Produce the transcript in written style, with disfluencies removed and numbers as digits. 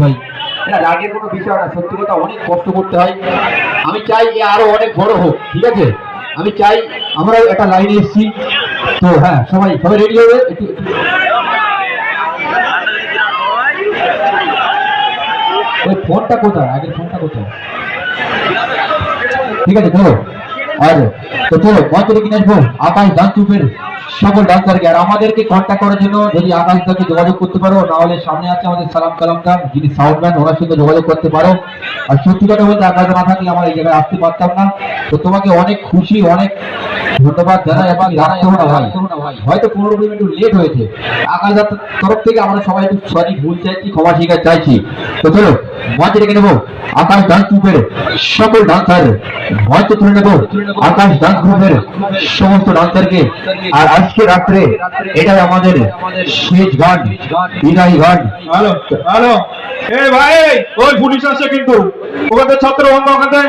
ভাই এটা রাগের কোনো বিষয় না, সত্যি কথা অনেক কষ্ট করতে হয়। আমি চাই এ আরো অনেক বড় হোক, ঠিক আছে? আমি চাই আমরা একটা লাইনে এসেছি তো, হ্যাঁ সবাই সবাই রেডি হবে একটু। ওই ফোনটা কোথায়, আগের ফোনটা কোথায়? ঠিক আছে চলো। আর তো চলো মঞ্চ থেকে কিনে আসবো আকাশ ডান্স গ্রুপের সকল ডান্সারকে। আর আমাদেরকে কন্ট্যাক্ট করার জন্য যদি আকাশ দাকে যোগাযোগ করতে পারো, না হলে সামনে আছে আমাদের সালাম কালাম খান, যিনি সাউন্ডম্যান, ওনার সঙ্গে যোগাযোগ করতে পারো। আর সত্যি কথা বলতে আকাশ না থাকলে আমার এই জায়গায় আসতে পারতাম না। তো তোমাকে অনেক খুশি, অনেক ধন্যবাদ জানাই। এবং রাখতে না ভাই, হয়তো 15 মিনিট একটু লেট হয়েছে, আকাশ দার তরফ থেকে আমরা সবাই একটু সরি ভুল চাইছি, ক্ষমা স্বীকার চাইছি। তো চলো মঞ্চে রেখে নেবো আকাশ ডান্স গ্রুপের সকল ডান্সার, মঞ্চে তুলে নেবো আকাশ ডান্স গ্রুপের সমস্ত ডান্সারকে। আর আজকে রাত্রে এটাই আমাদের শেষ গান, বিদায়ী গান। হ্যালো হ্যালো, এই ভাই ওই পুলিশ আসছে কিন্তু, ওখানে ছাত্র বন্ধ, ওখানে